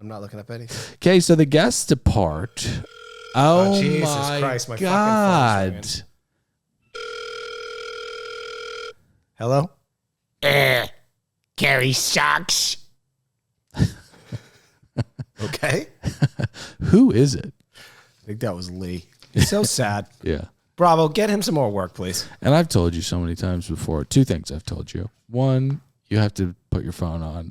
I'm not looking up anything. Okay, so the guests depart. Oh, Jesus my Christ, my God. fucking phone's ringing. Hello? Carrie sucks. Okay. Who is it? I think that was Lee. He's so sad. Yeah. Bravo, get him some more work, please. And I've told you so many times before. Two things I've told you. One, you have to put your phone on.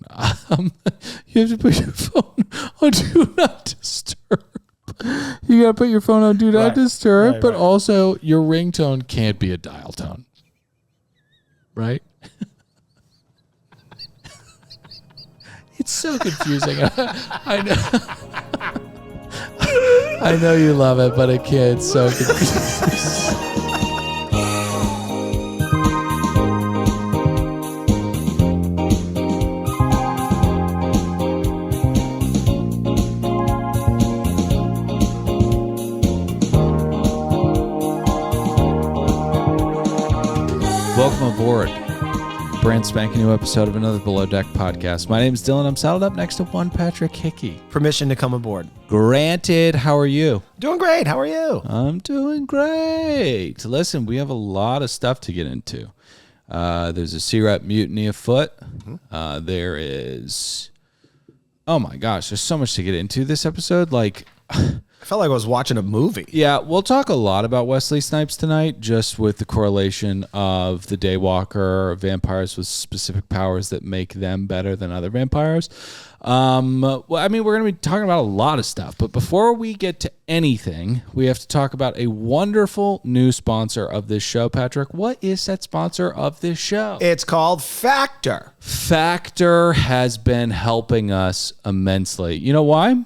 You have to put your phone on Do Not Disturb. You got to put your phone on Do Not Disturb, Right, but right. also your ringtone can't be a dial tone. Right? It's so confusing. I know. I know you love it, but it can't. It's so confusing. Welcome aboard. Brand spanking new episode of another Below Deck podcast. My name is Dylan. I'm saddled up next to one Patrick Hickey. Permission to come aboard. Granted, how are you? Doing great. How are you? I'm doing great. Listen, we have a lot of stuff to get into. There's a C-Rep mutiny afoot. There is... Oh my gosh, there's so much to get into this episode. I felt like I was watching a movie. Yeah, we'll talk a lot about Wesley Snipes tonight, just with the correlation of the Daywalker vampires with specific powers that make them better than other vampires. Well, I mean, we're going to be talking about a lot of stuff, but before we get to anything, we have to talk about a wonderful new sponsor of this show. Patrick, what is that sponsor of this show? It's called Factor. Factor has been helping us immensely. You know why?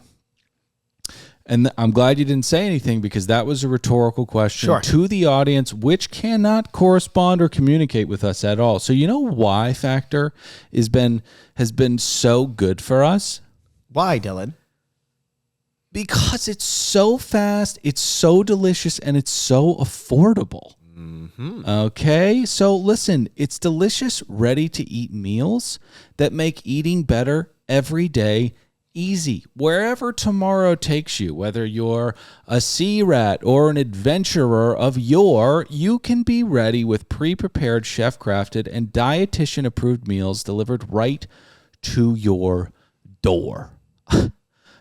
And I'm glad you didn't say anything, because that was a rhetorical question to the audience, which cannot correspond or communicate with us at all. So you know why Factor has been so good for us? Why, Dylan? Because it's so fast, it's so delicious, and it's so affordable. Okay, so listen, it's delicious, ready-to-eat meals that make eating better every day easy. Wherever tomorrow takes you, whether you're a sea rat or an adventurer of yore, you can be ready with pre-prepared, chef-crafted, and dietitian-approved meals delivered right to your door.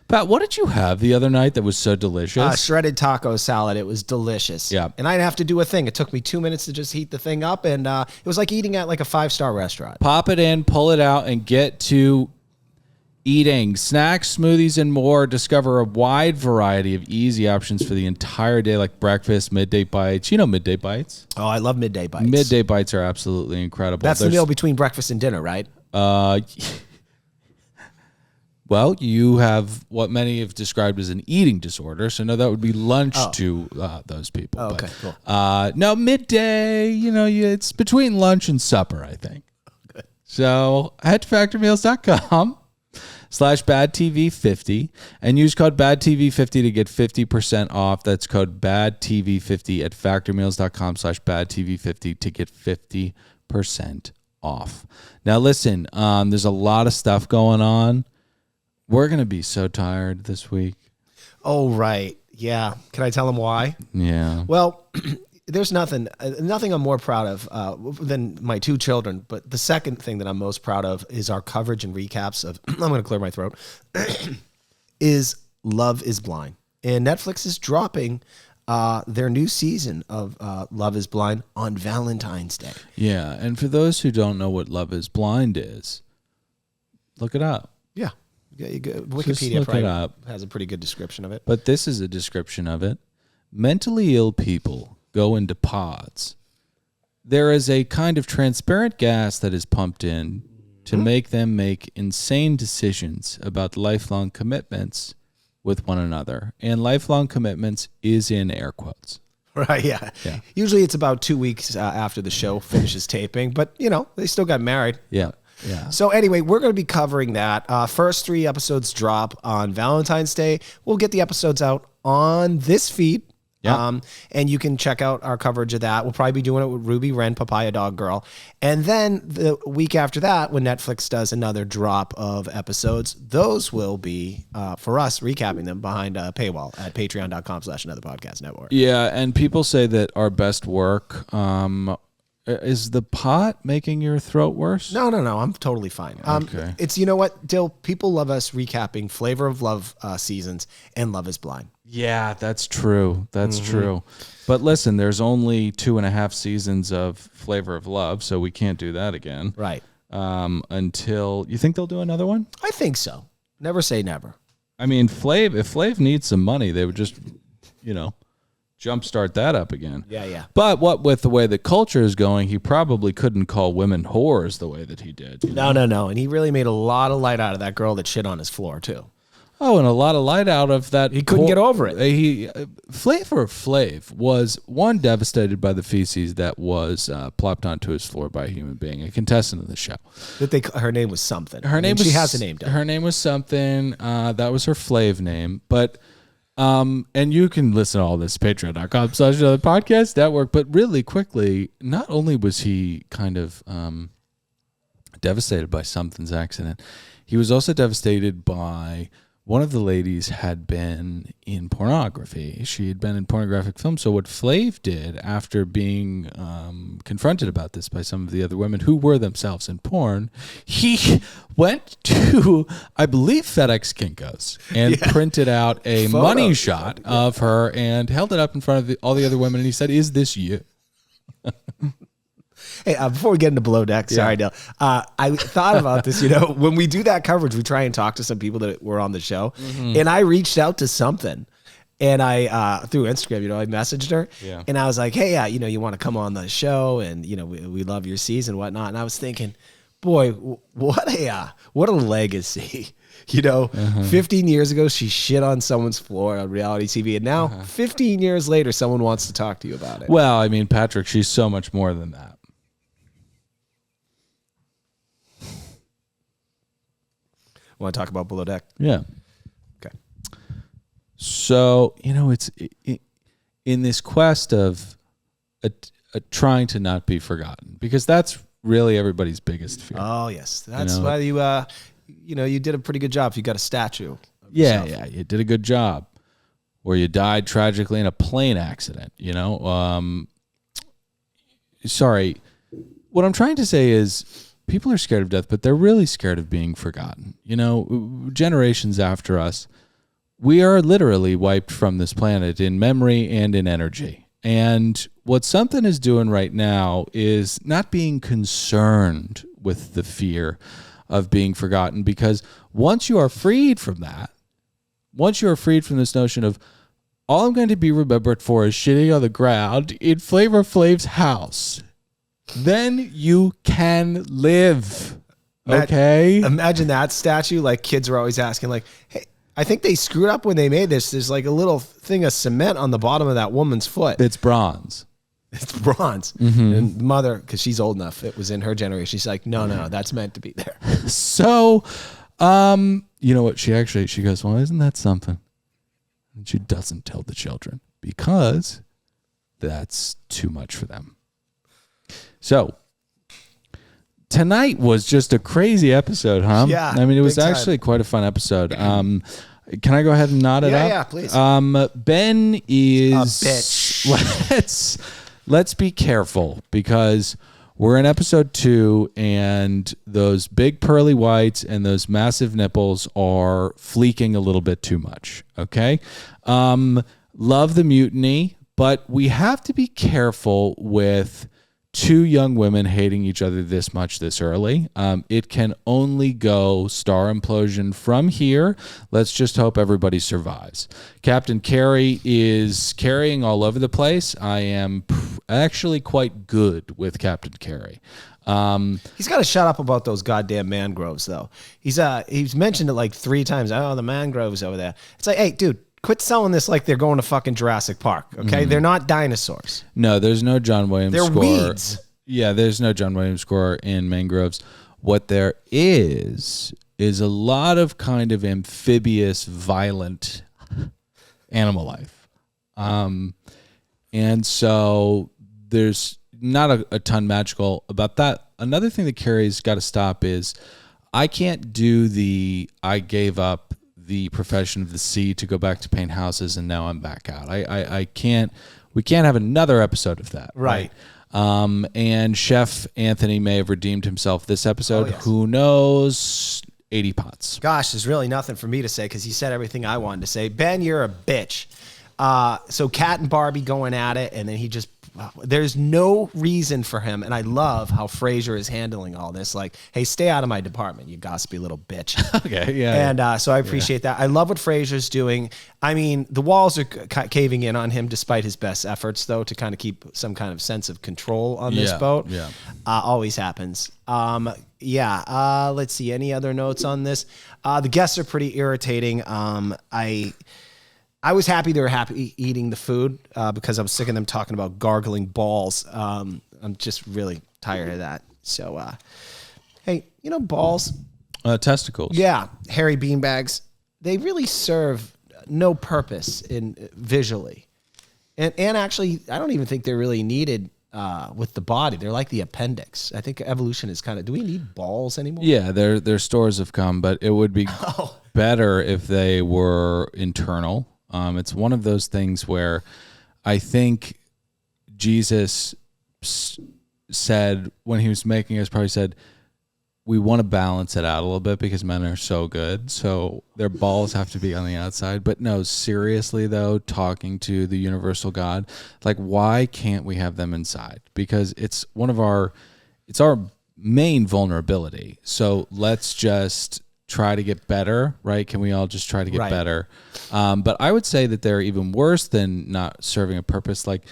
Pat, what did you have the other night that was so delicious? Shredded taco salad. It was delicious. Yeah. And I didn't have to do a thing. It took me 2 minutes to just heat the thing up, and it was like eating at like a 5-star restaurant. Pop it in, pull it out, and get to eating. Snacks, smoothies, and more. Discover a wide variety of easy options for the entire day, like breakfast, midday bites. You know midday bites? Oh, I love midday bites. Midday bites are absolutely incredible. That's the meal between breakfast and dinner, right? Well, you have what many have described as an eating disorder, so no, that would be lunch to those people. Oh, okay, cool. No, midday, it's between lunch and supper, I think. Good. So head to factormeals.com/badtv50 and use code badtv50 to get 50% off. That's code badtv50 at factormeals.com/badtv50 to get 50% off. Now listen, there's a lot of stuff going on. We're going to be so tired this week. Oh, right. Yeah. Can I tell them why? Yeah. Well, there's nothing I'm more proud of than my 2 children. But the second thing that I'm most proud of is our coverage and recaps of, I'm going to clear my throat, is Love is Blind. And Netflix is dropping their new season of Love is Blind on Valentine's Day. Yeah. And for those who don't know what Love is Blind is, look it up. Yeah. Wikipedia Just look it up. Has a pretty good description of it. But this is a description of it. Mentally ill people go into pods. There is a kind of transparent gas that is pumped in to make them make insane decisions about lifelong commitments with one another. And lifelong commitments is in air quotes. Right, yeah. Usually it's about 2 weeks after the show finishes taping, but, they still got married. Yeah. Yeah. So anyway, we're going to be covering that. First 3 episodes drop on Valentine's Day. We'll get the episodes out on this feed Yeah. And you can check out our coverage of that. We'll probably be doing it with Ruby Wren, Papaya Dog Girl. And then the week after that, when Netflix does another drop of episodes, those will be, for us, recapping them behind a paywall at patreon.com/anotherpodcastnetwork. Yeah, and people say that our best work, is the pot making your throat worse? No. I'm totally fine. Okay. It's, you know what, Dill? People love us recapping Flavor of Love seasons and Love is Blind. Yeah, that's true. That's true. But listen, there's only 2.5 seasons of Flavor of Love, so we can't do that again. Right. Until, you think they'll do another one? I think so. Never say never. I mean, if Flav needs some money, they would just, jumpstart that up again. Yeah. But what with the way the culture is going, he probably couldn't call women whores the way that he did. No. And he really made a lot of light out of that girl that shit on his floor, too. Oh, and a lot of light out of that. He couldn't get over it. Flavor Flav was, one, devastated by the feces that was plopped onto his floor by a human being, a contestant of the show. Her name was something. She has a name. Her name was something. That was her Flav name. But, and you can listen to all this, patreon.com/anotherpodcast network. But really quickly, not only was he kind of devastated by something's accident, he was also devastated by... One of the ladies had been in pornography. She had been in pornographic films. So what Flav did after being confronted about this by some of the other women who were themselves in porn, he went to, I believe, FedEx Kinko's and printed out a money shot of her and held it up in front of all the other women. And he said, "Is this you?" Hey, before we get into Below Deck, sorry, Dale. I thought about this. When we do that coverage, we try and talk to some people that were on the show. And I reached out to something. And I, through Instagram, I messaged her. Yeah. And I was like, hey, you want to come on the show? And, we love your season and whatnot. And I was thinking, boy, what a legacy. 15 years ago, she shit on someone's floor on reality TV. And now, 15 years later, someone wants to talk to you about it. Well, I mean, Patrick, she's so much more than that. Want to talk about Below Deck? Yeah. Okay. So, it's in this quest of trying to not be forgotten, because that's really everybody's biggest fear. Oh, yes. That's why you did a pretty good job if you got a statue. Yeah, you did a good job. Or you died tragically in a plane accident, Sorry. What I'm trying to say is, people are scared of death, but they're really scared of being forgotten. Generations after us, we are literally wiped from this planet in memory and in energy. And what something is doing right now is not being concerned with the fear of being forgotten, because once you are freed from that, once you are freed from this notion of, all I'm going to be remembered for is shitting on the ground in Flavor Flav's house, then you can live. Okay? Imagine that statue. Like, kids are always asking, like, hey, I think they screwed up when they made this. There's like a little thing of cement on the bottom of that woman's foot. It's bronze. It's bronze. Mm-hmm. And the mother, because she's old enough, it was in her generation. She's like, no, that's meant to be there. So, you know what? She goes, well, isn't that something? And she doesn't tell the children because that's too much for them. So, tonight was just a crazy episode, huh? Yeah. I mean, it was actually quite a fun episode. Can I go ahead and nod it up? Yeah, please. Ben is a bitch. Let's be careful, because we're in episode 2 and those big pearly whites and those massive nipples are fleeking a little bit too much. Okay. Love the mutiny, but we have to be careful with two young women hating each other this much this early. It can only go star implosion from here. Let's just hope everybody survives. Captain Carey is carrying all over the place. I am actually quite good with Captain Carey. He's got to shut up about those goddamn mangroves, though. He's mentioned it like 3 times. Oh, the mangroves over there. It's like, hey, dude, quit selling this like they're going to fucking Jurassic Park, okay? They're not dinosaurs. No, there's no John Williams they're score. Weeds. Yeah, there's no John Williams score in mangroves. What there is a lot of kind of amphibious, violent animal life. And so there's not a ton magical about that. Another thing that Carrie's got to stop is I can't do I gave up the profession of the sea to go back to paint houses and now I'm back out. I can't, we can't have another episode of that. Right. And Chef Anthony may have redeemed himself this episode. Oh, yes. Who knows? 80 pots. Gosh, there's really nothing for me to say because he said everything I wanted to say. Ben, you're a bitch. So Kat and Barbie going at it, and then there's no reason for him, and I love how Frasier is handling all this. Like, hey, stay out of my department, you gossipy little bitch. Okay, yeah. And so I appreciate that. I love what Frasier's doing. I mean, the walls are caving in on him despite his best efforts, though, to kind of keep some kind of sense of control on this boat. Yeah. Always happens. Let's see. Any other notes on this? The guests are pretty irritating. I was happy they were happy eating the food because I was sick of them talking about gargling balls. I'm just really tired of that. So, hey, balls? Testicles. Yeah, hairy beanbags. They really serve no purpose visually. And actually, I don't even think they're really needed with the body. They're like the appendix. I think evolution is do we need balls anymore? Yeah, their stores have come, but it would be better if they were internal. It's one of those things where I think Jesus said when he was making us, probably said, we want to balance it out a little bit because men are so good. So their balls have to be on the outside. But no, seriously though, talking to the universal God, like why can't we have them inside? Because it's our main vulnerability. So let's just try to get better, right? Can we all just try to get better? But I would say that they're even worse than not serving a purpose. Like,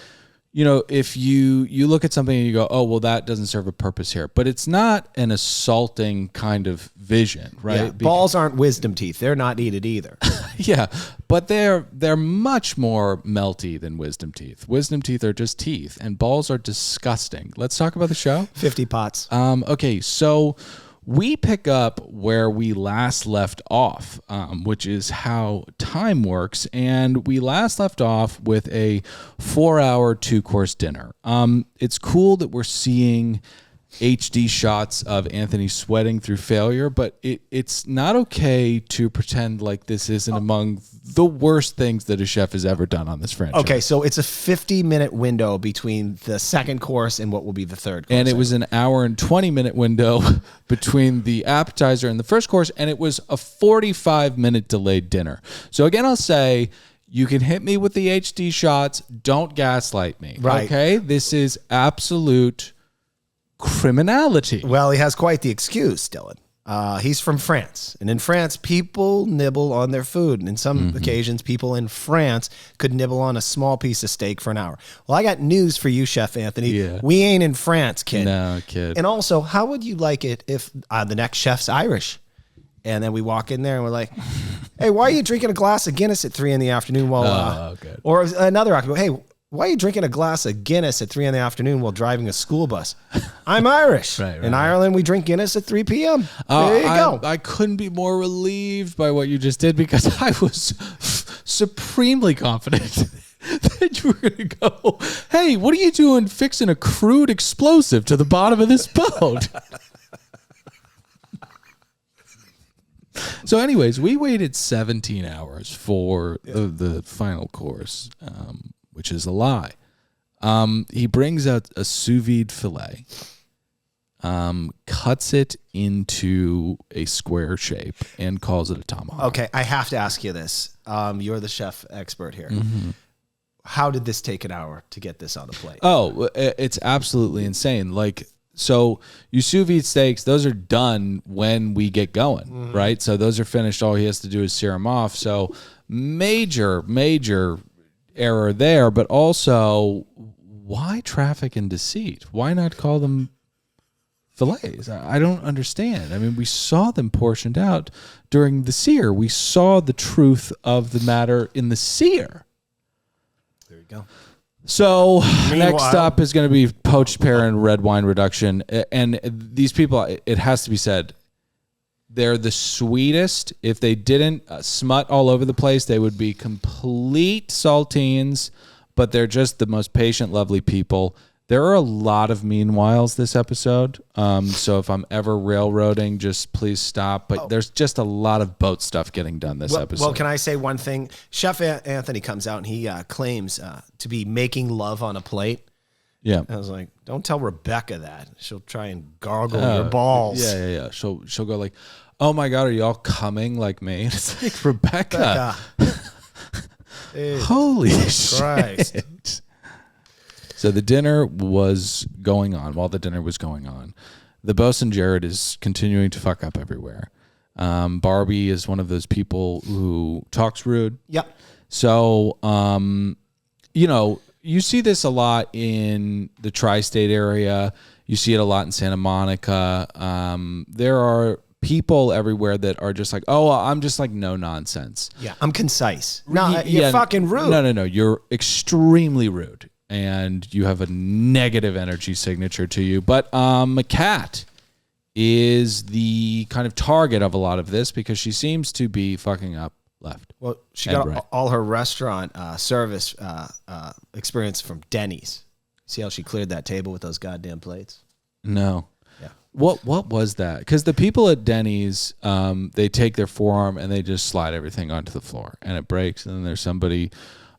if you look at something and you go, oh, well, that doesn't serve a purpose here. But it's not an assaulting kind of vision, right? Yeah, balls aren't wisdom teeth. They're not needed either. Yeah, but they're much more melty than wisdom teeth. Wisdom teeth are just teeth, and balls are disgusting. Let's talk about the show. 50 pots. Okay, so we pick up where we last left off, which is how time works. And we last left off with a 4-hour 2-course dinner. It's cool that we're seeing HD shots of Anthony sweating through failure, but it's not okay to pretend like this isn't among the worst things that a chef has ever done on this franchise. Okay, so it's a 50-minute window between the second course and what will be the third course. And it was an hour and 20-minute window between the appetizer and the first course, and it was a 45-minute delayed dinner. So again, I'll say, you can hit me with the HD shots. Don't gaslight me. Right. Okay? This is absolute criminality. Well, he has quite the excuse, Dylan. He's from France. And in France, people nibble on their food. And in some occasions, people in France could nibble on a small piece of steak for an hour. Well, I got news for you, Chef Anthony. Yeah. We ain't in France, kid. No, kid. And also, how would you like it if the next chef's Irish? And then we walk in there and we're like, hey, why are you drinking a glass of Guinness at 3 p.m. while... good. Or another occupant, hey, why are you drinking a glass of Guinness at 3 p.m. while driving a school bus? I'm Irish. Right. In Ireland, we drink Guinness at 3 p.m. There you go. I couldn't be more relieved by what you just did because I was supremely confident that you were going to go, hey, what are you doing fixing a crude explosive to the bottom of this boat? So anyways, we waited 17 hours for the final course, which is a lie. He brings out a sous vide filet, cuts it into a square shape, and calls it a tomahawk. Okay, I have to ask you this. You're the chef expert here. How did this take an hour to get this on the plate? Oh, it's absolutely insane. Like, so you sous vide steaks, those are done when we get going, right? So those are finished. All he has to do is sear them off. So major error there, but also why traffic and deceit? Why not call them fillets? I don't understand. I mean, we saw them portioned out during the sear. We saw the truth of the matter in the sear. There you go. So next up is going to be poached pear and red wine reduction. And these people, it has to be said, They're the sweetest. If they didn't smut all over the place, they would be complete saltines, but they're just the most patient, lovely people. There are a lot of meanwhiles this episode. So if I'm ever railroading, just please stop. But there's just a lot of boat stuff getting done this episode. Well, can I say one thing? Chef Anthony comes out and he claims to be making love on a plate. Yeah. I was like, don't tell Rebecca that. She'll try and gargle your balls. Yeah. She'll go like, oh my God, are y'all coming like me? And it's like, Rebecca. Holy Christ. shit. So the dinner was going on. While the dinner was going on, the bosun Jared is continuing to fuck up everywhere. Barbie is one of those people who talks rude. Yep. So, you see this a lot in the tri-state area. You see it a lot in Santa Monica. There are people everywhere that are just like, oh, I'm just like no nonsense. Yeah, I'm concise. No, you're fucking rude. No. You're extremely rude. And you have a negative energy signature to you. But Kat is the kind of target of a lot of this because she seems to be fucking up left. Well, she got all her restaurant service experience from Denny's. See how she cleared that table with those goddamn plates? No. Yeah. What was that? Because the people at Denny's, they take their forearm and they just slide everything onto the floor. And it breaks. And then there's somebody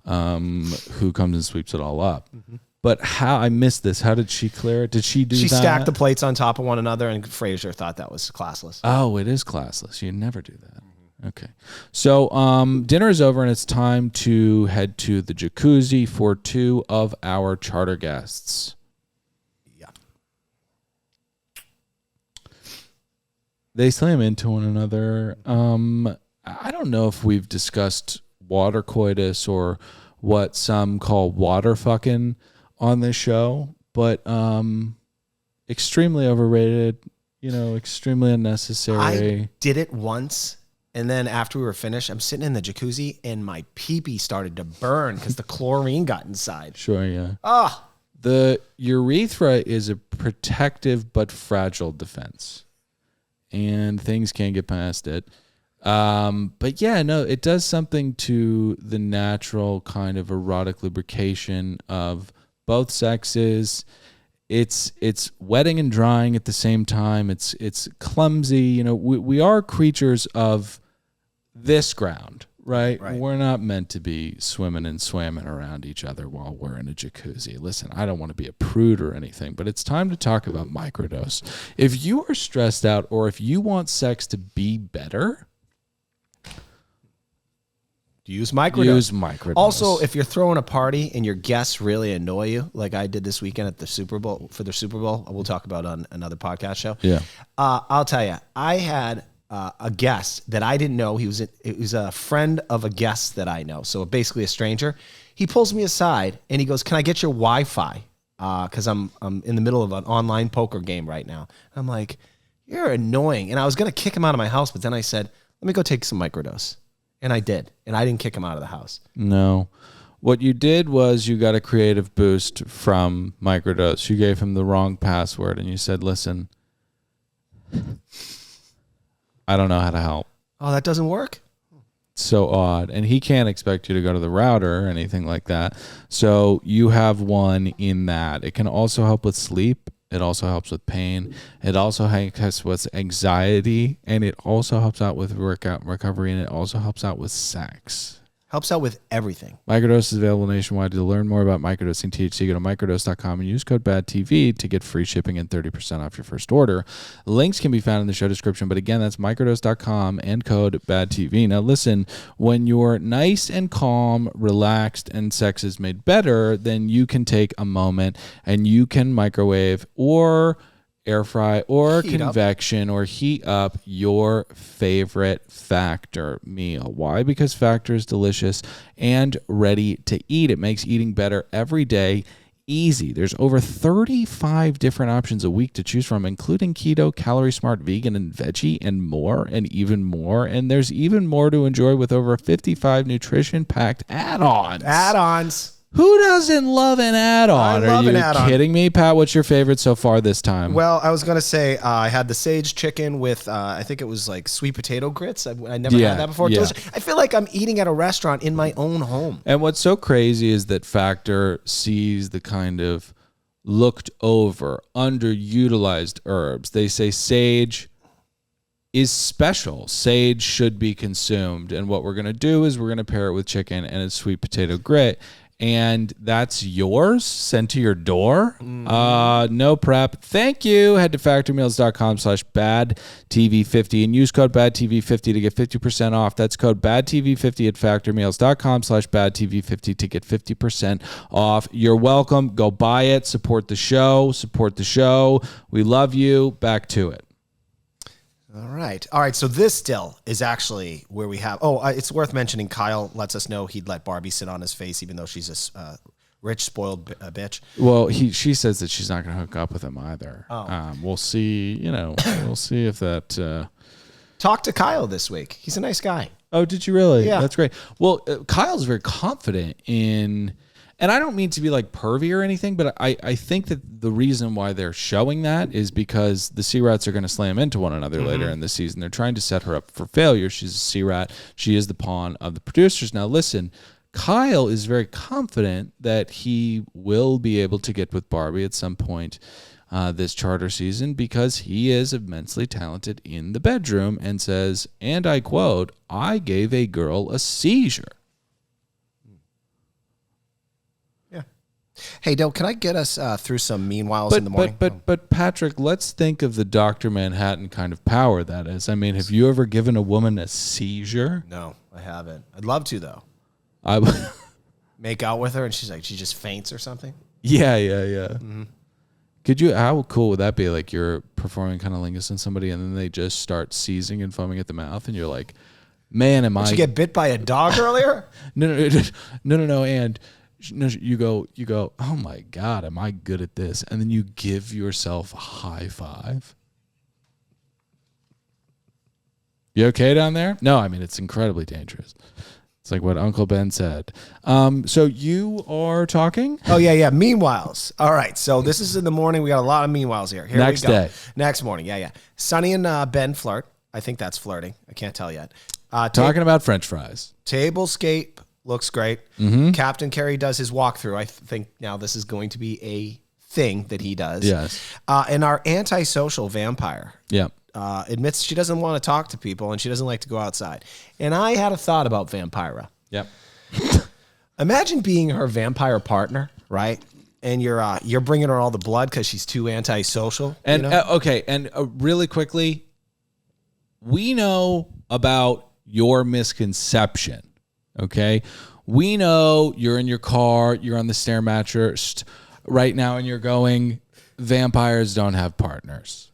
who comes and sweeps it all up. Mm-hmm. But I missed this. How did she clear it? Did she do that? She stacked the plates on top of one another, and Fraser thought that was classless. Oh, it is classless. You never do that. Mm-hmm. Okay. So dinner is over, and it's time to head to the jacuzzi for 2 of our charter guests. Yeah. They slam into one another. I don't know if we've discussed water coitus or what some call water fucking on this show, but extremely overrated, extremely unnecessary. I did it once, and then after we were finished, I'm sitting in the jacuzzi and my pee-pee started to burn because the chlorine got inside. Sure, yeah. Ah, The urethra is a protective but fragile defense, and things can't get past it. But yeah, no, it does something to the natural kind of erotic lubrication of both sexes. It's wetting and drying at the same time. It's clumsy. We are creatures of this ground, right? We're not meant to be swimming and swamming around each other while we're in a jacuzzi. Listen, I don't want to be a prude or anything, but it's time to talk about microdose. If you are stressed out or if you want sex to be better, use microdose. Also, if you're throwing a party and your guests really annoy you, like I did this weekend at the Super Bowl, we'll talk about on another podcast show. Yeah. I'll tell you, I had a guest that I didn't know. It was a friend of a guest that I know. So basically a stranger. He pulls me aside and he goes, "Can I get your Wi-Fi? Because I'm in the middle of an online poker game right now." I'm like, "You're annoying." And I was going to kick him out of my house, but then I said, "Let me go take some microdose." And I did. And I didn't kick him out of the house. No. What you did was you got a creative boost from microdose. You gave him the wrong password and you said, "Listen, I don't know how to help." Oh, that doesn't work? So odd. And he can't expect you to go to the router or anything like that. So you have one in that. It can also help with sleep. It also helps with pain. It also helps with anxiety. And it also helps out with workout recovery. And it also helps out with sex. Helps out with everything. Microdose is available nationwide. To learn more about microdosing THC, go to microdose.com and use code BADTV to get free shipping and 30% off your first order. Links can be found in the show description. But again, that's microdose.com and code BADTV. Now listen, when you're nice and calm, relaxed, and sex is made better, then you can take a moment and you can microwave or air fry or convection or heat up your favorite Factor meal. Why? Because Factor is delicious and ready to eat. It makes eating better every day easy. There's over 35 different options a week to choose from, including keto, calorie smart, vegan, and veggie, and more, and even more. And there's even more to enjoy with over 55 nutrition-packed add-ons. Who doesn't love an add-on? I love Are an you add-on. kidding me, Pat? What's your favorite so far this time? Well, I was going to say I had the sage chicken with, I think it was like sweet potato grits. I never had that before. Yeah. Delicious. I feel like I'm eating at a restaurant in my own home. And what's so crazy is that Factor sees the kind of looked over, underutilized herbs. They say sage is special. Sage should be consumed. And what we're going to do is we're going to pair it with chicken and a sweet potato grit. And that's yours, sent to your door. No prep. Thank you. Head to factormeals.com/badtv50 and use code badtv50 to get 50% off. That's code badtv50 at factormeals.com/badtv50 to get 50% off. You're welcome. Go buy it. Support the show. Support the show. We love you. Back to it. All right. So this still is actually where we have. It's worth mentioning. Kyle lets us know he'd let Barbie sit on his face, even though she's a rich, spoiled bitch. Well, she says that she's not going to hook up with him either. Oh. We'll see. We'll see if that. Talk to Kyle this week. He's a nice guy. Oh, did you really? Yeah. That's great. Well, Kyle's very confident in. And I don't mean to be like pervy or anything, but I think that the reason why they're showing that is because the Sea Rats are going to slam into one another later in the season. They're trying to set her up for failure. She's a Sea Rat. She is the pawn of the producers. Now, listen, Kyle is very confident that he will be able to get with Barbie at some point this charter season because he is immensely talented in the bedroom and says, and I quote, "I gave a girl a seizure." Hey, Dale, can I get us through some meanwhiles in the morning? But Patrick, let's think of the Dr. Manhattan kind of power that is. I mean, have you ever given a woman a seizure? No, I haven't. I'd love to, though. I Make out with her and she just faints or something? Yeah. Mm-hmm. Could you? How cool would that be? Like you're performing cunnilingus on somebody and then they just start seizing and foaming at the mouth and you're like, man, Did you get bit by a dog earlier? No. And you go, oh my God, am I good at this? And then you give yourself a high five. You okay down there? No, I mean, it's incredibly dangerous. It's like what Uncle Ben said. So you are talking? Oh, yeah. Meanwhiles. All right. So this is in the morning. We got a lot of meanwhiles here. Here Next we go. day. Next morning. Yeah. Sonny and Ben flirt. I think that's flirting. I can't tell yet. Talking about French fries. Tablescape looks great. Mm-hmm. Captain Kerry does his walkthrough. I think now this is going to be a thing that he does. Yes. And our antisocial vampire Yeah. admits she doesn't want to talk to people and she doesn't like to go outside. And I had a thought about Vampira. Yep. Imagine being her vampire partner, right? And you're bringing her all the blood because she's too antisocial. And you know? okay, and really quickly, we know about your misconception. Okay, we know you're in your car, you're on the Stairmatcher right now, and you're going, vampires don't have partners.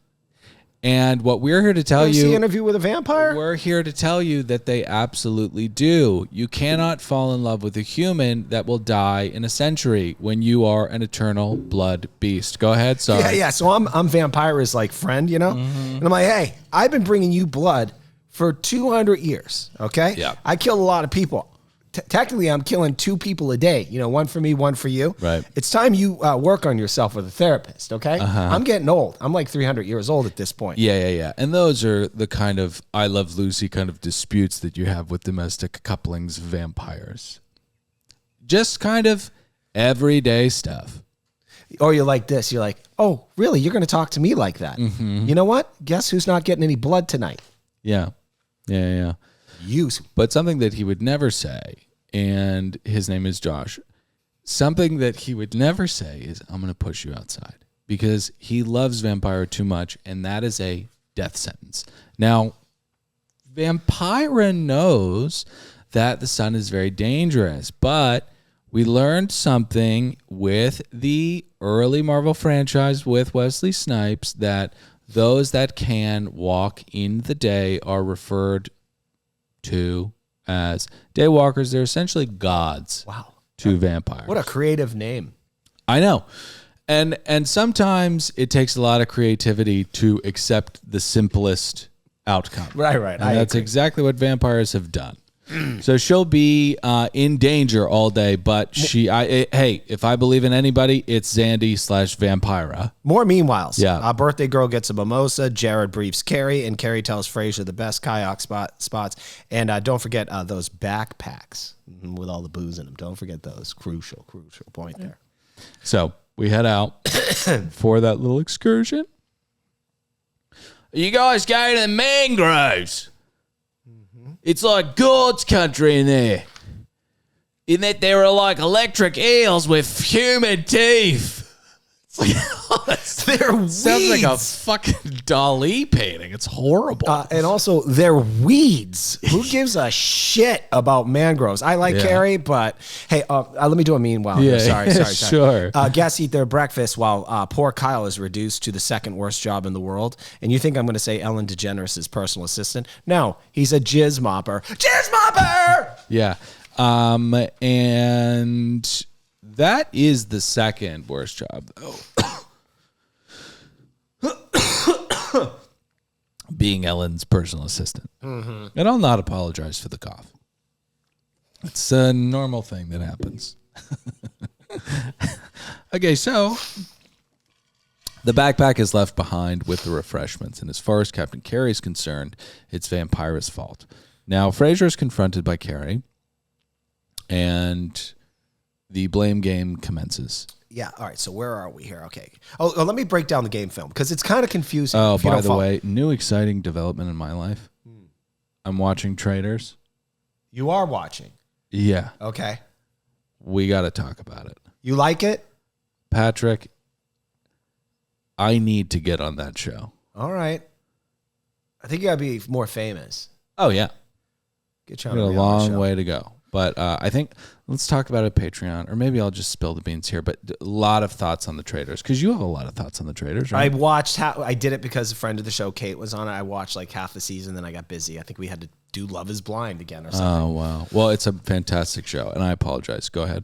And what we're here to tell See you, Interview with a Vampire? we're here to tell you that they absolutely do. You cannot fall in love with a human that will die in a century when you are an eternal blood beast. Go ahead, sorry. Yeah. So I'm Vampira's like friend, you know? Mm-hmm. And I'm like, hey, I've been bringing you blood for 200 years, okay? Yeah. I killed a lot of people. Technically, I'm killing 2 people a day. You know, one for me, one for you. Right. It's time you work on yourself with a therapist, okay? I'm getting old. I'm like 300 years old at this point. Yeah. And those are the kind of I Love Lucy kind of disputes that you have with domestic couplings vampires. Just kind of everyday stuff. Or you're like this. You're like, oh, really? You're going to talk to me like that? Mm-hmm. You know what? Guess who's not getting any blood tonight? Yeah. You. But something that he would never say, and his name is Josh, something that he would never say is, I'm going to push you outside. Because he loves Vampire too much, and that is a death sentence. Now, Vampira knows that the sun is very dangerous, but we learned something with the early Marvel franchise with Wesley Snipes that those that can walk in the day are referred to as Daywalkers. They're essentially gods. Wow. To vampires. What a creative name. I know. And sometimes it takes a lot of creativity to accept the simplest outcome. Right. And that's exactly what vampires have done. So she'll be in danger all day, but hey, if I believe in anybody, it's Zandy/Vampira. More meanwhiles. Yeah. Birthday girl gets a mimosa. Jared briefs Carrie, and Carrie tells Frasier the best kayak spots. And don't forget those backpacks with all the booze in them. Don't forget those. Crucial point there. So we head out for that little excursion. You guys go to the mangroves. It's like God's country in there. In that there are like electric eels with human teeth. They're weeds. Sounds like a fucking Dali painting. It's horrible. And also, they're weeds. Who gives a shit about mangroves? I like Carrie, but hey, let me do a meanwhile. Yeah, Sorry. sure. Guests eat their breakfast while poor Kyle is reduced to the second worst job in the world. And you think I'm going to say Ellen DeGeneres' personal assistant? No, he's a jizz mopper. Jizz mopper! Yeah. And that is the second worst job, though. Being Ellen's personal assistant. And I'll not apologize for the cough. It's a normal thing that happens. Okay, so the backpack is left behind with the refreshments, and as far as Captain Carrie is concerned, it's Vampira's fault. Now, Frasier is confronted by Carrie, and the blame game commences. Yeah, all right, so where are we here? Okay. Oh, let me break down the game film, because it's kind of confusing. Oh, by the way, new exciting development in my life. I'm watching Traitors. You are watching. Yeah. Okay. We got to talk about it. You like it? Patrick, I need to get on that show. All right. I think you got to be more famous. Oh, yeah. Get you We on got a a reality long show. way to go. But I think let's talk about it Patreon, or maybe I'll just spill the beans here. But a lot of thoughts on the Traitors, because you have a lot of thoughts on the Traitors, right? I watched I did it because a friend of the show, Kate, was on it. I watched like half the season, then I got busy. I think we had to do Love is Blind again or something. Oh, wow. Well, it's a fantastic show, and I apologize. Go ahead.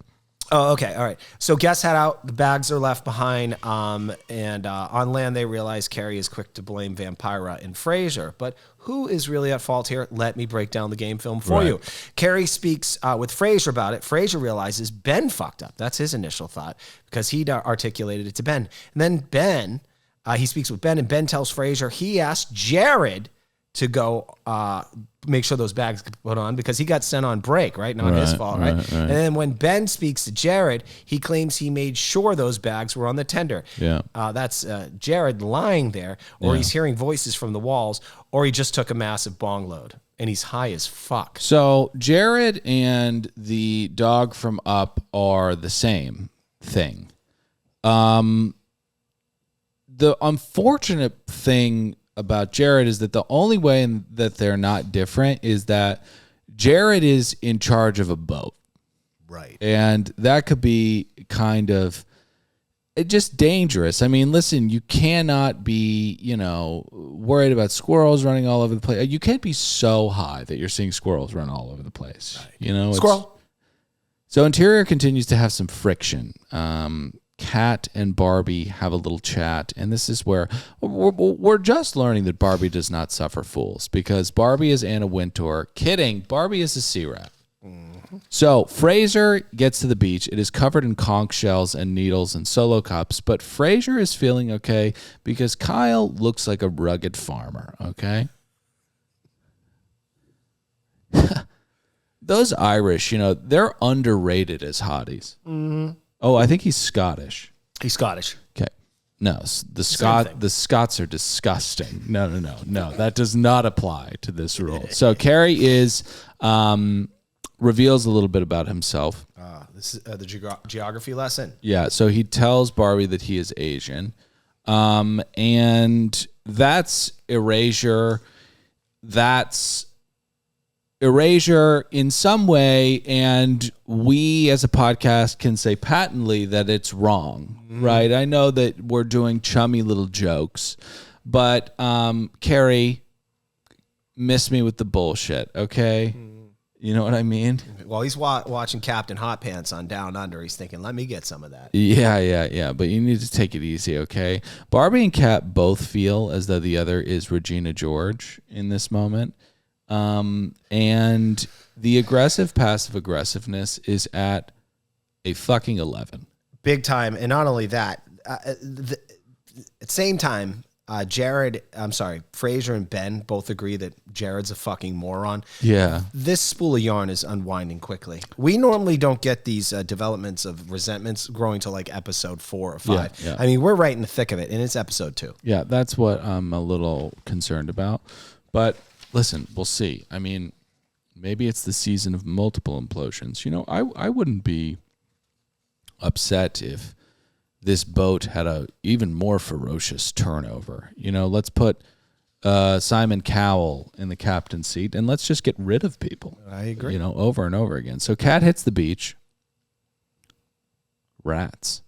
Oh, okay. All right. So guests head out. The bags are left behind. And on land, they realize Carrie is quick to blame Vampira and Frasier. But who is really at fault here? Let me break down the game film for you. Carrie speaks with Frasier about it. Frasier realizes Ben fucked up. That's his initial thought, because he'd articulated it to Ben. And then Ben, he speaks with Ben, and Ben tells Frasier he asked Jared to go make sure those bags get put on, because he got sent on break, right? Not his fault, right? And then when Ben speaks to Jared, he claims he made sure those bags were on the tender. Yeah. That's Jared lying there, or he's hearing voices from the walls, or he just took a massive bong load, and he's high as fuck. So Jared and the dog from Up are the same thing. The unfortunate thing about Jared is that the only way that they're not different is that Jared is in charge of a boat. Right. And that could be kind of just dangerous. I mean, listen, you cannot be, worried about squirrels running all over the place. You can't be so high that you're seeing squirrels run all over the place. Right. Squirrel. So Interior continues to have some friction. Kat and Barbie have a little chat, and this is where we're just learning that Barbie does not suffer fools, because Barbie is Anna Wintour. Kidding, Barbie is a sea rat. So Frasier gets to the beach. It is covered in conch shells and needles and Solo cups, but Frasier is feeling okay because Kyle looks like a rugged farmer, okay? Those Irish, they're underrated as hotties. Mm-hmm. Oh, I think he's Scottish. He's Scottish. Okay. No, the Scots are disgusting. No. That does not apply to this rule. So Carrie reveals a little bit about himself. This is the geography lesson. Yeah, so he tells Barbie that he is Asian. And that's erasure. That's erasure in some way, and we as a podcast can say patently that it's wrong, right? I know that we're doing chummy little jokes, but Carrie, miss me with the bullshit, okay? You know what I mean? Well, he's watching Captain Hot Pants on Down Under. He's thinking, let me get some of that. Yeah. But you need to take it easy, okay? Barbie and Kat both feel as though the other is Regina George in this moment. And the aggressive passive aggressiveness is at a fucking 11. Big time. And not only that, at the same time, Frasier and Ben both agree that Jared's a fucking moron. Yeah. This spool of yarn is unwinding quickly. We normally don't get these developments of resentments growing to like episode 4 or 5. Yeah. I mean, we're right in the thick of it, and it's episode 2. Yeah, that's what I'm a little concerned about. But listen, we'll see. I mean, maybe it's the season of multiple implosions. You know, I wouldn't be upset if this boat had a even more ferocious turnover. You know, let's put Simon Cowell in the captain's seat and let's just get rid of people. I agree. You know, over and over again. So Kat hits the beach. Rats.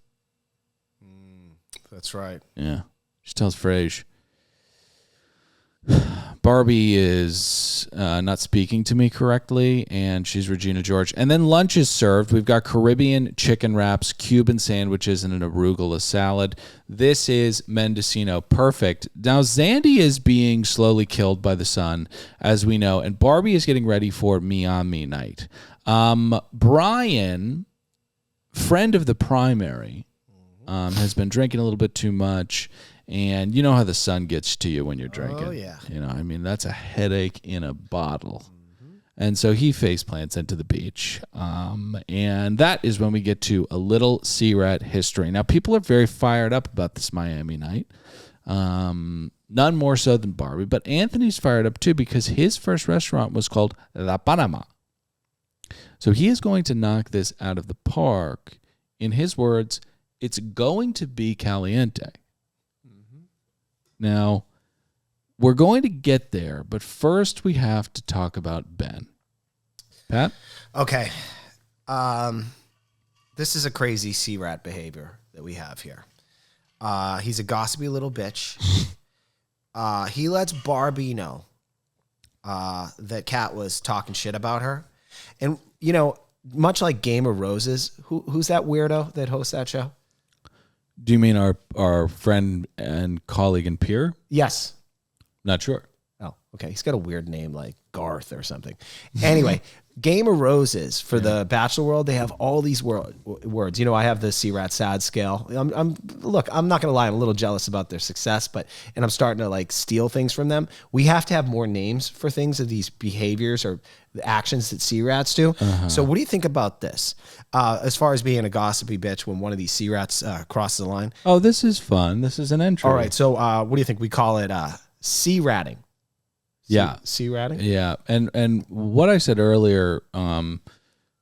That's right. Yeah. She tells Frasier, Barbie is not speaking to me correctly, and she's Regina George. And then lunch is served. We've got Caribbean chicken wraps, Cuban sandwiches, and an arugula salad. This is Mendocino perfect. Now, Zandy is being slowly killed by the sun, as we know, and Barbie is getting ready for Me on Me night. Brian, friend of the primary, has been drinking a little bit too much. And you know how the sun gets to you when you're drinking. Oh, yeah. You know, I mean, that's a headache in a bottle. And so he face plants into the beach. And that is when we get to a little Sea Rat history. Now, people are very fired up about this Miami night. None more so than Barbie. But Anthony's fired up, too, because his first restaurant was called La Panama. So he is going to knock this out of the park. In his words, it's going to be caliente. Now, we're going to get there, but first we have to talk about Ben. Pat? Okay. This is a crazy sea rat behavior that we have here. He's a gossipy little bitch. He lets Barbie know that Kat was talking shit about her. And, you know, much like Game of Roses, who's that weirdo that hosts that show? Do you mean our friend and colleague and peer? Yes. Not sure. Oh, okay. He's got a weird name like Garth or something. Anyway, Game of Roses for the Bachelor world, they have all these words. You know, I have the Sea Rat Sad scale. Look, I'm not gonna lie, I'm a little jealous about their success, and I'm starting to like steal things from them. We have to have more names for things of these behaviors or the actions that sea rats do. So what do you think about this? As far as being a gossipy bitch when one of these sea rats crosses the line? Oh, this is fun. This is an entry. All right. So what do you think? We call it sea ratting. Yeah. Sea ratting? Yeah. And what I said earlier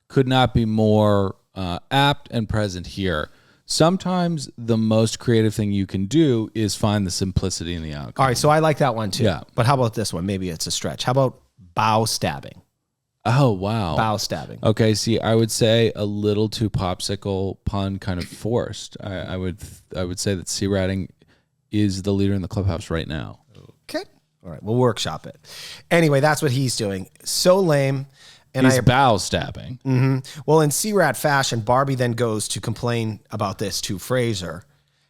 could not be more apt and present here. Sometimes the most creative thing you can do is find the simplicity in the outcome. All right. So I like that one too. Yeah. But how about this one? Maybe it's a stretch. How about bow stabbing? Oh, wow. Bow stabbing. Okay, see, I would say a little too popsicle pun kind of forced. I would say that Sea Ratting is the leader in the clubhouse right now. Okay. All right. We'll workshop it. Anyway, that's what he's doing. So lame. And He's bow stabbing. Well, in Sea Rat fashion, Barbie then goes to complain about this to Frasier.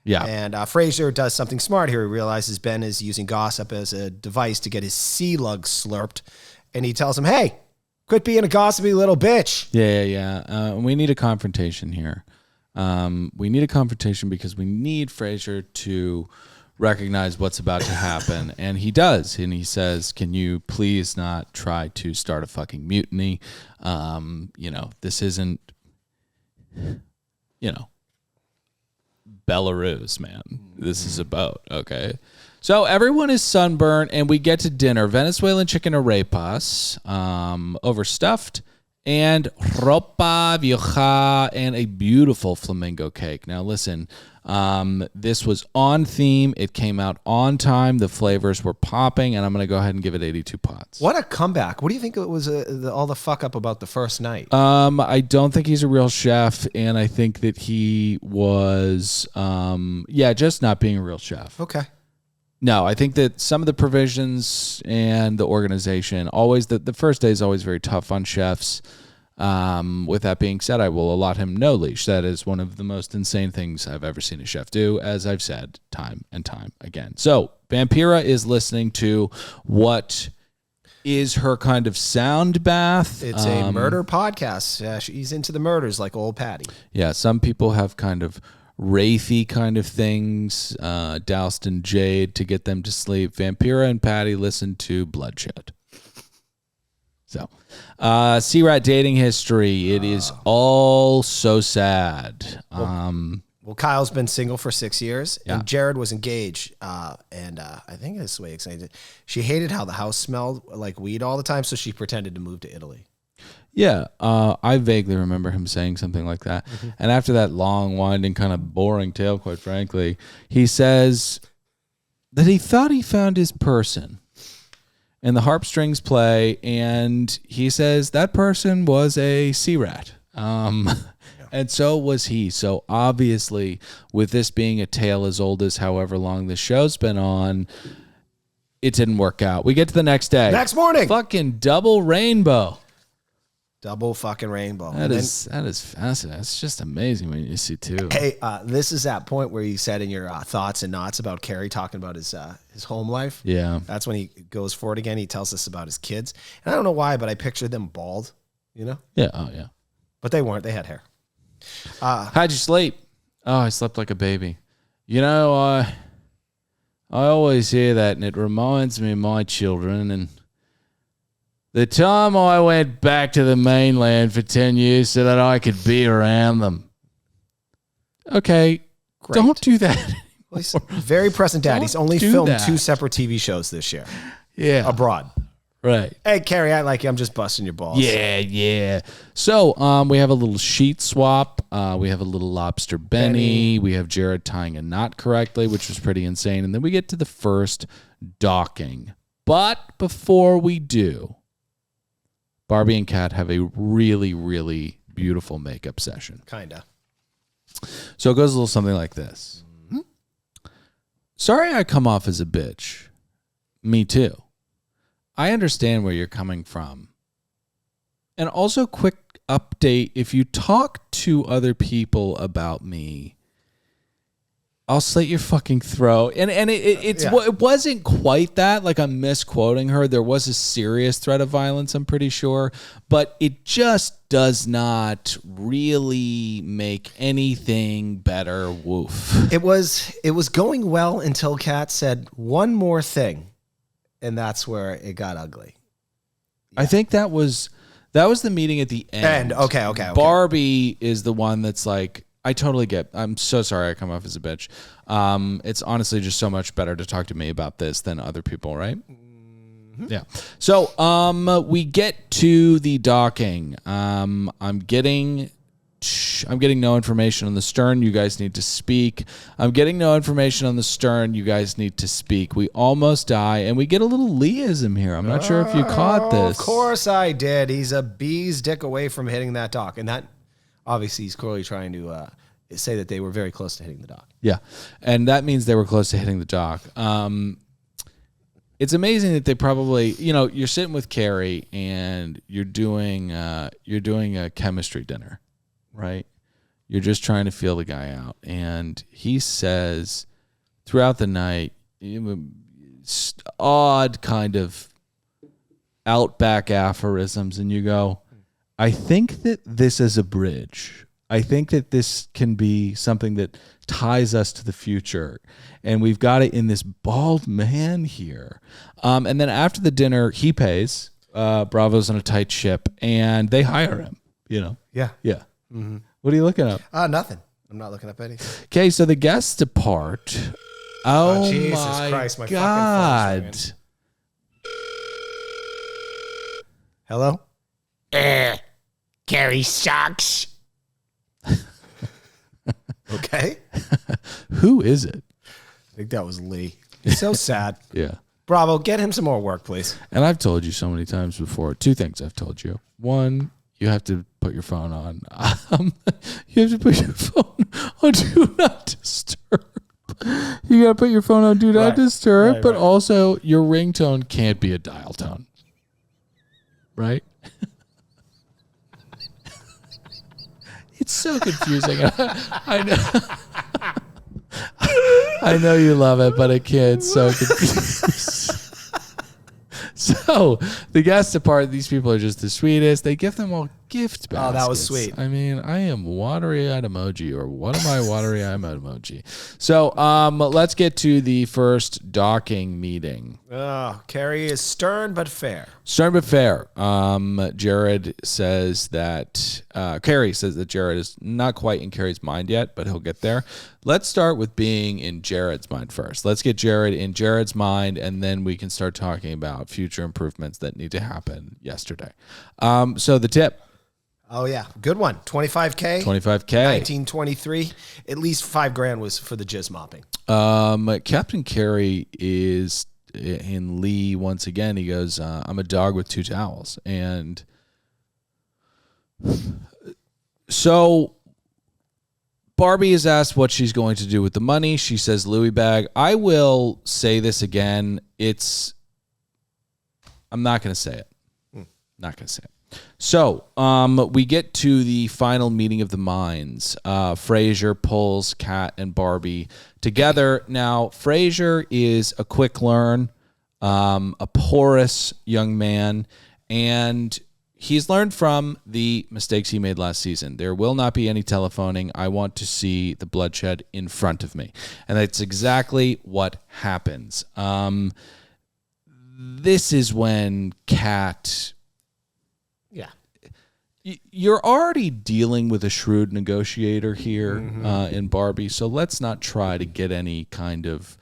Yeah. And Frasier does something smart here. He realizes Ben is using gossip as a device to get his sea lug slurped. And he tells him, hey, quit being a gossipy little bitch. Yeah. We need a confrontation here. We need a confrontation because we need Frasier to recognize what's about to happen. And he does. And he says, can you please not try to start a fucking mutiny? This isn't, Belarus, man. This is a boat, okay? So everyone is sunburned, and we get to dinner. Venezuelan chicken arepas, overstuffed, and ropa vieja, and a beautiful flamingo cake. Now, listen, this was on theme. It came out on time. The flavors were popping, and I'm going to go ahead and give it 82 pots. What a comeback. What do you think it was all the fuck up about the first night? I don't think he's a real chef, and I think that he was, just not being a real chef. Okay. No, I think that some of the provisions and the organization, always the first day is always very tough on chefs. With that being said, I will allot him no leash. That is one of the most insane things I've ever seen a chef do, as I've said time and time again. So Vampira is listening to what is her kind of sound bath. It's a murder podcast. She's into the murders like old Patty. Yeah, some people have kind of wraithy kind of things doused in jade to get them to sleep. Vampira and Patty listen to bloodshed. So, C-Rat dating history. It is all so sad. Well, Kyle's been single for 6 years, Yeah. and Jared was engaged. And I think this way explains it. She hated how the house smelled like weed all the time, so she pretended to move to Italy. Yeah, I vaguely remember him saying something like that. Mm-hmm. And after that long, winding, kind of boring tale, quite frankly, he says that he thought he found his person. And the harp strings play, and he says that person was a C-Rat. And so was he. So obviously, with this being a tale as old as however long the show's been on, it didn't work out. We get to the next day. Next morning. Fucking double rainbow. Double fucking rainbow. That is fascinating. It's just amazing when you see two. Hey, this is that point where you said in your thoughts and knots about Carrie talking about his home life. Yeah. That's when he goes for it again. He tells us about his kids. And I don't know why, but I pictured them bald, you know? Yeah. Oh, yeah. But they weren't. They had hair. How'd you sleep? Oh, I slept like a baby. You know, I always hear that, and it reminds me of my children and the time I went back to the mainland for 10 years so that I could be around them. Okay, Great. don't do that. Well, he's very present dad. He's only do filmed that. 2 separate TV shows this year Yeah. abroad. Right. Hey, Carrie, I like you. I'm just busting your balls. Yeah. So we have a little sheet swap. We have a little lobster Benny. We have Jared tying a knot correctly, which was pretty insane. And then we get to the first docking. But before we do, Barbie and Kat have a really, really beautiful makeup session. Kinda. So it goes a little something like this. Sorry I come off as a bitch. Me too. I understand where you're coming from. And also, quick update, if you talk to other people about me, I'll slit your fucking throat. And it wasn't quite that. Like, I'm misquoting her. There was a serious threat of violence, I'm pretty sure. But it just does not really make anything better. Woof. It was going well until Kat said one more thing, and that's where it got ugly. I think that was the meeting at the end. Okay. Barbie is the one that's like, I totally get. I'm so sorry I come off as a bitch. It's honestly just so much better to talk to me about this than other people, right? Mm-hmm. Yeah. So we get to the docking. I'm getting no information on the stern. You guys need to speak. I'm getting no information on the stern. You guys need to speak. We almost die, and we get a little Leism here. I'm not sure if you caught this. Of course I did. He's a bee's dick away from hitting that dock, and that obviously he's clearly trying to say that they were very close to hitting the dock. Yeah, and that means they were close to hitting the dock. It's amazing that they probably, you're sitting with Carrie and you're doing a chemistry dinner, right? You're just trying to feel the guy out, and he says throughout the night, odd kind of outback aphorisms, and you go, I think that this is a bridge. I think that this can be something that ties us to the future. And we've got it in this bald man here. And then after the dinner, he pays. Bravo's on a tight ship, and they hire him, Yeah. Yeah. Mm-hmm. What are you looking up? Nothing. I'm not looking up anything. Okay, so the guests depart. Oh, Jesus my Christ, my God. fucking phone's Hello? Carrie sucks. Okay. Who is it? I think that was Lee. He's so sad. Yeah. Bravo, get him some more work, please. And I've told you so many times before. 2 things I've told you. 1, you have to put your phone on. You have to put your phone on Do Not Disturb. You got to put your phone on Do Not Disturb, Right, but right. also your ringtone can't be a dial tone. Right? It's so confusing. I know. I know you love it, but it can't. So confusing. So So the guest apart, these people are just the sweetest. They give them all gift baskets. Oh, that was sweet. I mean, I am watery-eyed emoji, or what am I watery-eyed emoji? So let's get to the first docking meeting. Oh, Carrie is stern but fair. Stern but fair. Jared says that Carrie says that Jared is not quite in Carrie's mind yet, but he'll get there. Let's start with being in Jared's mind first. Let's get Jared in Jared's mind, and then we can start talking about future improvements that need to happen yesterday. So the tip. Oh, yeah. Good one. 25K. 1923. At least $5,000 was for the jizz mopping. Captain Carey is in Lee once again. He goes, I'm a dog with two towels. And so Barbie is asked what she's going to do with the money. She says, Louis bag. I will say this again. I'm not going to say it. Not going to say it. So we get to the final meeting of the minds. Frasier pulls Kat and Barbie together. Now, Frasier is a quick learn, a porous young man, and he's learned from the mistakes he made last season. There will not be any telephoning. I want to see the bloodshed in front of me. And that's exactly what happens. This is when Kat... Yeah. You're already dealing with a shrewd negotiator here in Barbie, so let's not try to get any kind of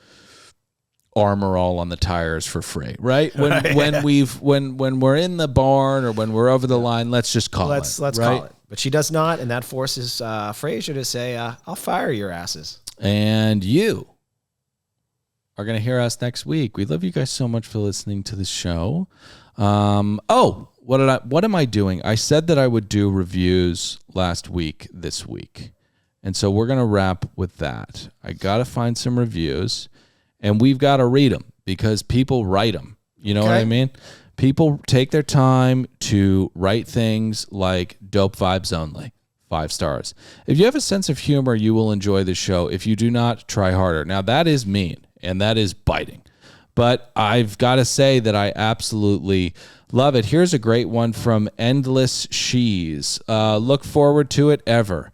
armor all on the tires for free, right? When we're in the barn or when we're over the line, let's just call it. Let's right? call it. But she does not, and that forces Frasier to say, "I'll fire your asses." And you are going to hear us next week. We love you guys so much for listening to the show. What am I doing? I said that I would do reviews last week, this week. And so we're going to wrap with that. I got to find some reviews, and we've got to read them because people write them. You know what I mean? People take their time to write things like dope vibes only. 5 stars. If you have a sense of humor, you will enjoy the show. If you do not, try harder. Now, that is mean, and that is biting. But I've got to say that I absolutely love it. Here's a great one from Endless Shees. Look forward to it ever.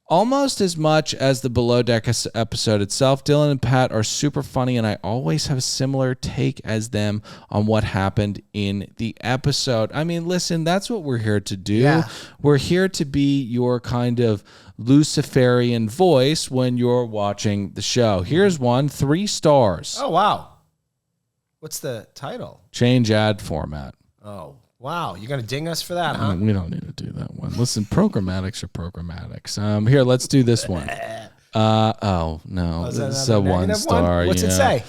Almost as much as the Below Deck episode itself, Dylan and Pat are super funny, and I always have a similar take as them on what happened in the episode. I mean, listen, that's what we're here to do. Yeah. We're here to be your kind of Luciferian voice when you're watching the show. Here's one, 3 stars. Oh, wow. What's the title? Change ad format. Oh, wow. You're going to ding us for that, huh? We don't need to do that one. Listen, programmatics are programmatics. Here, let's do this one. Oh, no. It's a 1 star. What's it say?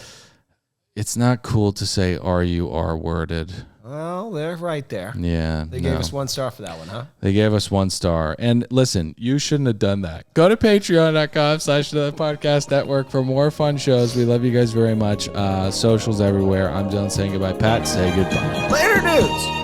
It's not cool to say R-U-R worded. Well, they're right there. Yeah. They gave us 1 star for that one, huh? They gave us 1 star. And listen, you shouldn't have done that. Go to patreon.com/podcast network for more fun shows. We love you guys very much. Socials everywhere. I'm Dylan saying goodbye. Pat, say goodbye. Later, dudes.